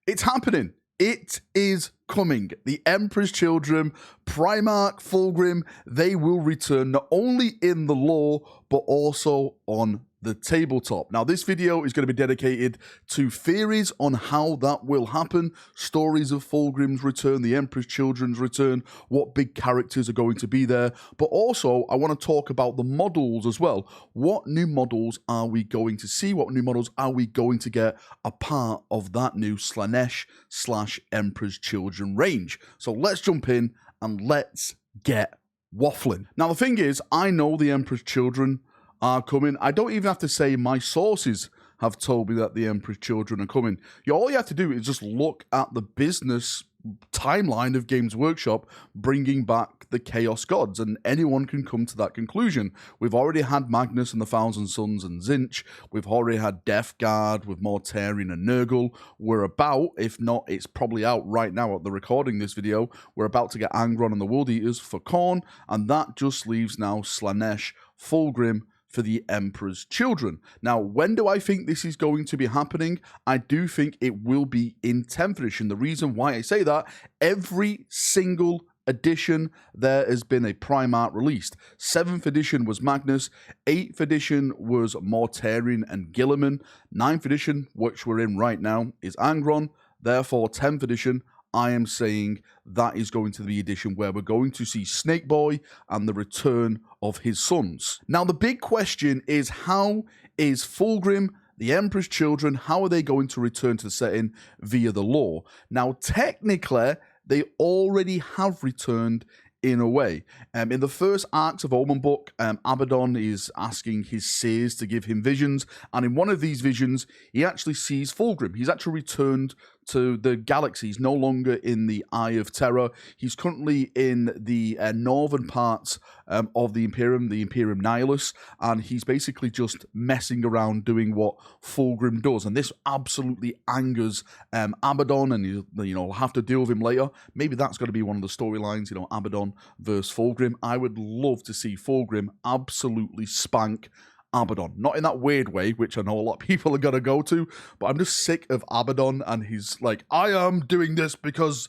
It's happening. It is coming. The Emperor's Children, Primarch, Fulgrim, they will return not only in the lore, but also on the tabletop. Now, this video is going to be dedicated to theories on how that will happen, stories of Fulgrim's return, the Emperor's Children's return, what big characters are going to be there, but also I want to talk about the models as well. What new models are we going to see? What new models are we going to get a part of that new Slaanesh/Emperor's Children range? So let's jump in and let's get waffling. Now, the thing is, I know the Emperor's Children are coming. I don't even have to say my sources have told me that the Emperor's Children are coming. All you have to do is just look at the business timeline of Games Workshop bringing back the Chaos Gods, and anyone can come to that conclusion. We've already had Magnus and the Thousand Sons and Tzeentch. We've already had Death Guard with Mortarion and Nurgle. We're about, if not, it's probably out right now at the recording this video, we're about to get Angron and the World Eaters for Khorne, and that just leaves now Slaanesh, Fulgrim, for the Emperor's Children. Now, when do I think this is going to be happening? I do think it will be in 10th edition. The reason why I say that, every single edition there has been a Primarch released. 7th edition was Magnus, 8th edition was Mortarion and Guilliman, 9th edition, which we're in right now, is Angron. Therefore, 10th edition, I am saying that is going to be the edition where we're going to see Snake Boy and the return of his sons. Now, the big question is, how is Fulgrim, the Emperor's Children, how are they going to return to the setting via the lore? Now, technically, they already have returned in a way. In the first Arcs of Omen book, Abaddon is asking his seers to give him visions, and in one of these visions, he actually sees Fulgrim. He's actually returned to the galaxy. He's no longer in the Eye of Terror. He's currently in the northern parts of the Imperium Nihilus, and he's basically just messing around doing what Fulgrim does. And this absolutely angers Abaddon, and we'll have to deal with him later. Maybe that's going to be one of the storylines, Abaddon versus Fulgrim. I would love to see Fulgrim absolutely spank Abaddon. Not in that weird way, which I know a lot of people are going to go to, but I'm just sick of Abaddon, and he's like, I am doing this because,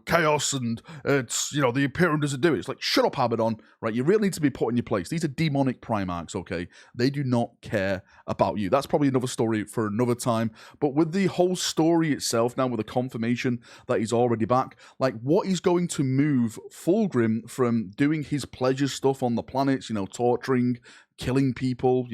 chaos, and it's, the Imperium doesn't do it. It's like, shut up, Abaddon, right? You really need to be put in your place. These are demonic Primarchs, okay? They do not care about you. That's probably another story for another time, but with the whole story itself now, with the confirmation that he's already back, like, what is going to move Fulgrim from doing his pleasure stuff on the planets, torturing, killing people,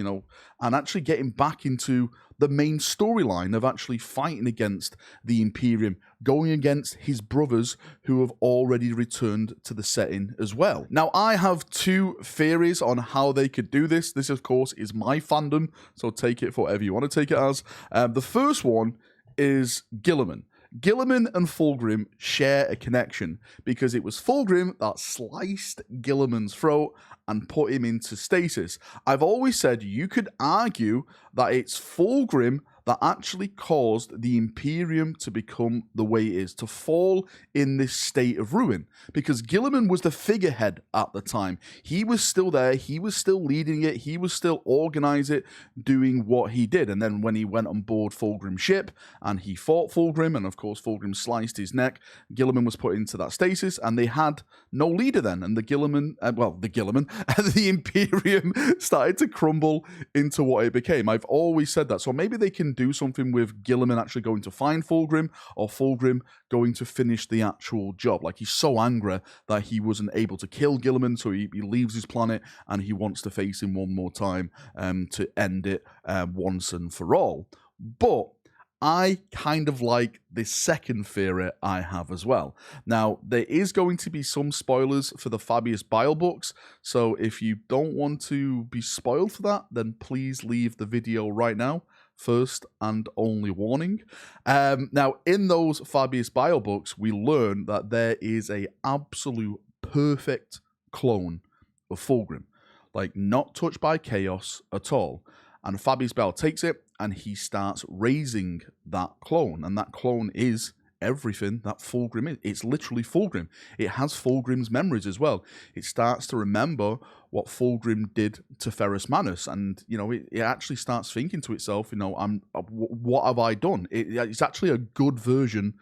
and actually getting back into the main storyline of actually fighting against the Imperium, going against his brothers who have already returned to the setting as well. Now, I have two theories on how they could do this. This, of course, is my fandom, so take it for whatever you want to take it as. The first one is Guilliman. Guilliman and Fulgrim share a connection because it was Fulgrim that sliced Guilliman's throat and put him into stasis. I've always said you could argue that it's Fulgrim that actually caused the Imperium to become the way it is, to fall in this state of ruin, because Guilliman was the figurehead at the time. He was still there, he was still leading it, he was still organizing it, doing what he did. And then when he went on board Fulgrim's ship and he fought Fulgrim, and of course Fulgrim sliced his neck, Guilliman was put into that stasis, and they had no leader then, and the Imperium started to crumble into what it became. I've always said that. So maybe they can do something with Guilliman actually going to find Fulgrim, or Fulgrim going to finish the actual job. Like, he's so angry that he wasn't able to kill Guilliman, so he leaves his planet and he wants to face him one more time to end it once and for all. But I kind of like this second theory I have as well. Now, there is going to be some spoilers for the Fabius Bile books, so if you don't want to be spoiled for that, then please leave the video right now. First and only warning. Now, in those Fabius Bile books, we learn that there is a absolute perfect clone of Fulgrim, like not touched by chaos at all. And Fabius Bile takes it and he starts raising that clone, and that clone is everything that Fulgrim is. It's literally Fulgrim. It has Fulgrim's memories as well. It starts to remember what Fulgrim did to Ferrus Manus, and it actually starts thinking to itself, what have I done? It's actually a good version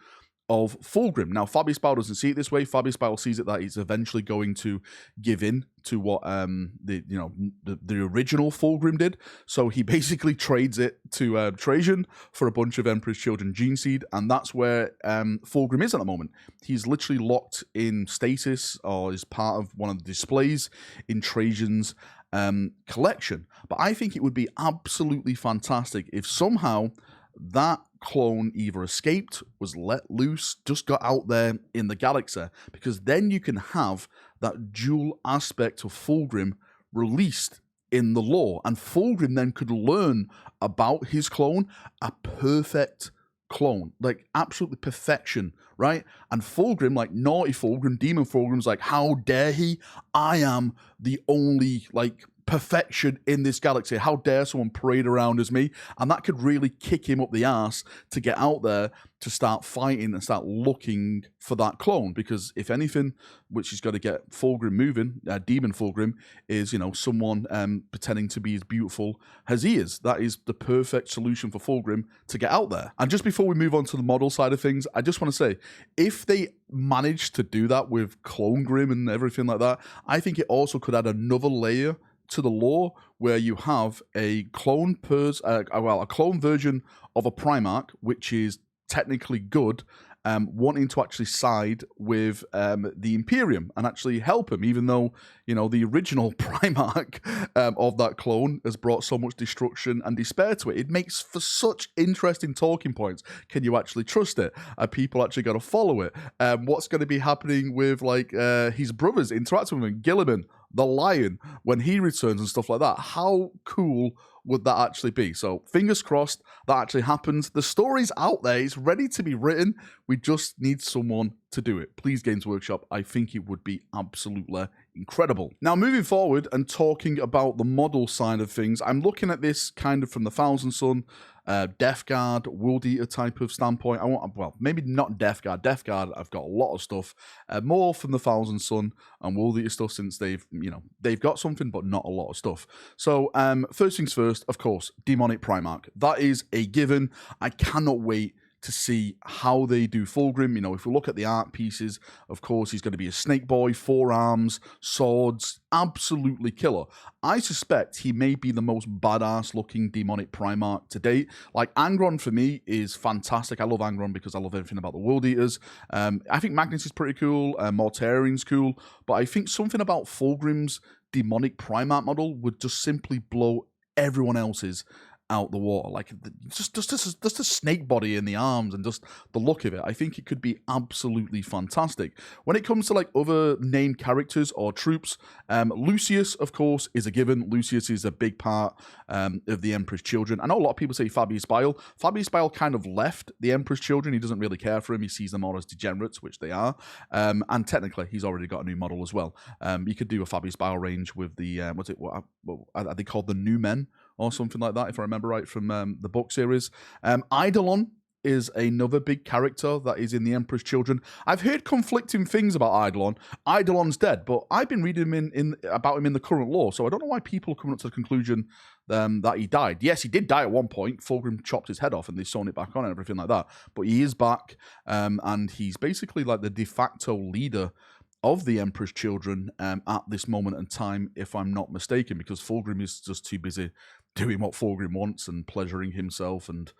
of Fulgrim. Now, Fabius Bile doesn't see it this way. Fabius Bile sees it that he's eventually going to give in to what the original Fulgrim did. So he basically trades it to Trajan for a bunch of Emperor's Children gene seed, and that's where Fulgrim is at the moment. He's literally locked in stasis, or is part of one of the displays in Trajan's collection. But I think it would be absolutely fantastic if somehow that clone either escaped, was let loose, just got out there in the galaxy, because then you can have that dual aspect of Fulgrim released in the lore, and Fulgrim then could learn about his clone, a perfect clone, like absolutely perfection, right? And Fulgrim, like naughty Fulgrim, demon Fulgrim's like, how dare he? I am the only perfection in this galaxy. How dare someone parade around as me? And that could really kick him up the arse to get out there to start fighting and start looking for that clone. Because if anything, which is going to get Fulgrim moving, demon Fulgrim, is someone pretending to be as beautiful as he is. That is the perfect solution for Fulgrim to get out there. And just before we move on to the model side of things, I just want to say, if they manage to do that with CLONEGRIM and everything like that, I think it also could add another layer to the lore, where you have a clone a clone version of a Primarch, which is technically good, wanting to actually side with the Imperium and actually help him, even though the original Primarch of that clone has brought so much destruction and despair to it. It makes for such interesting talking points. Can you actually trust it? Are people actually going to follow it? What's going to be happening with his brothers interacting with him? Gilliman, the Lion, when he returns and stuff like that. How cool would that actually be? So fingers crossed that actually happens. The story's out there. It's ready to be written. We just need someone to do it. Please, Games Workshop. I think it would be absolutely incredible. Now, moving forward and talking about the model side of things, I'm looking at this kind of from the Thousand Sun, Death Guard, World Eater type of standpoint. Maybe not Death Guard. Death Guard, I've got a lot of stuff, more from the Thousand Sun and World Eater stuff, since they've got something, but not a lot of stuff. So, first things first, of course, Demonic Primarch. That is a given. I cannot wait to see how they do Fulgrim. If we look at the art pieces, of course, he's going to be a snake boy, 4 arms, swords, absolutely killer. I suspect he may be the most badass looking demonic Primarch to date. Angron for me is fantastic. I love Angron because I love everything about the World Eaters. I think Magnus is pretty cool. Mortarian's cool. But I think something about Fulgrim's demonic Primarch model would just simply blow everyone else's out the water. Just a snake body in the arms and just the look of it. I think it could be absolutely fantastic. When it comes to other named characters or troops, Lucius, of course, is a given. Lucius is a big part of the Emperor's Children. I know a lot of people say Fabius Bile. Fabius Bile kind of left the Emperor's Children. He doesn't really care for him. He sees them all as degenerates, which they are. And technically, he's already got a new model as well. You could do a Fabius Bile range with the, what are they called? The New Men, or something like that, if I remember right from the book series. Eidolon is another big character that is in the Emperor's Children. I've heard conflicting things about Eidolon. Eidolon's dead, but I've been reading about him in the current lore, so I don't know why people are coming up to the conclusion that he died. Yes, he did die at one point. Fulgrim chopped his head off and they sewn it back on and everything like that. But he is back, and he's basically the de facto leader of the Emperor's Children at this moment in time, if I'm not mistaken, because Fulgrim is just too busy doing what Fulgrim wants and pleasuring himself and,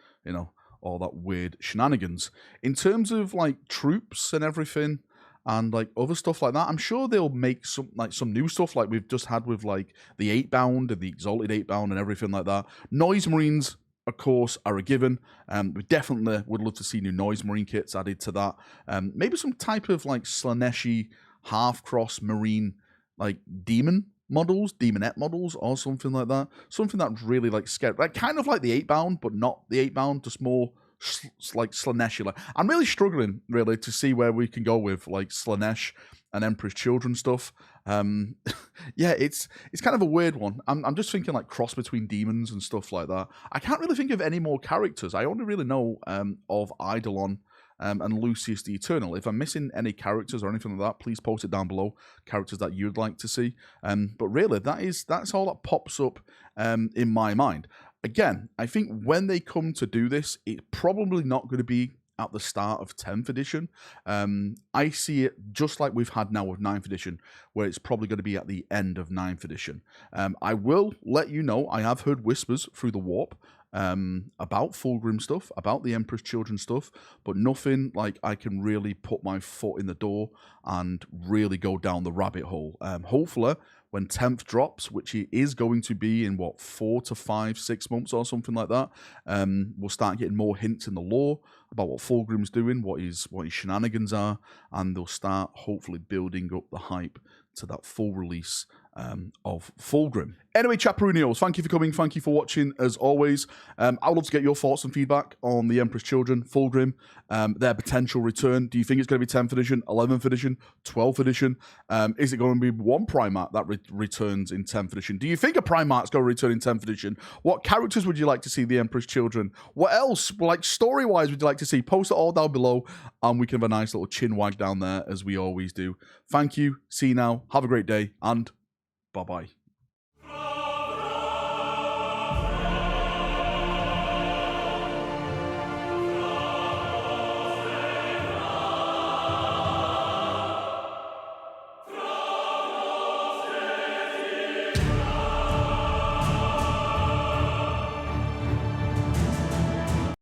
all that weird shenanigans. In terms of, troops and everything and, other stuff like that, I'm sure they'll make some new stuff like we've just had with, the 8-bound and the Exalted 8-bound and everything like that. Noise Marines, of course, are a given. We definitely would love to see new Noise Marine kits added to that. Maybe some type of, Slaneshi half-cross Marine, demon models, demonette models, or something like that. Something that's really scary, kind of like the 8-bound, but not the 8-bound, just more Slaneshi. I'm really struggling to see where we can go with Slanesh and Emperor's Children stuff. Yeah, it's kind of a weird one. I'm just thinking cross between demons and stuff like that. I can't really think of any more characters. I only really know of Eidolon and Lucius the Eternal. If I'm missing any characters or anything like that, please post it down below, characters that you'd like to see. But really, that's all that pops up in my mind. Again, I think when they come to do this, it's probably not going to be at the start of 10th edition. I see it just like we've had now with 9th edition, where it's probably going to be at the end of 9th edition. I will let you know, I have heard whispers through the warp about Fulgrim stuff, about the Emperor's Children stuff, but nothing like I can really put my foot in the door and really go down the rabbit hole. Hopefully, when 10th drops, which it is going to be in, 4 to 5, 6 months or something like that, we'll start getting more hints in the lore about what Fulgrim's doing, what his shenanigans are, and they'll start hopefully building up the hype to that full release of Fulgrim. Anyway, Chaperoonios, thank you for coming, thank you for watching, as always. I would love to get your thoughts and feedback on the Emperor's Children, Fulgrim, their potential return. Do you think it's going to be 10th edition, 11th edition, 12th edition? Is it going to be one Primarch that returns in 10th edition? Do you think a Primarch's going to return in 10th edition? What characters would you like to see the Emperor's Children? What else, like story-wise, would you like to see? Post it all down below, and we can have a nice little chin wag down there, as we always do. Thank you, see you now, have a great day, and bye-bye.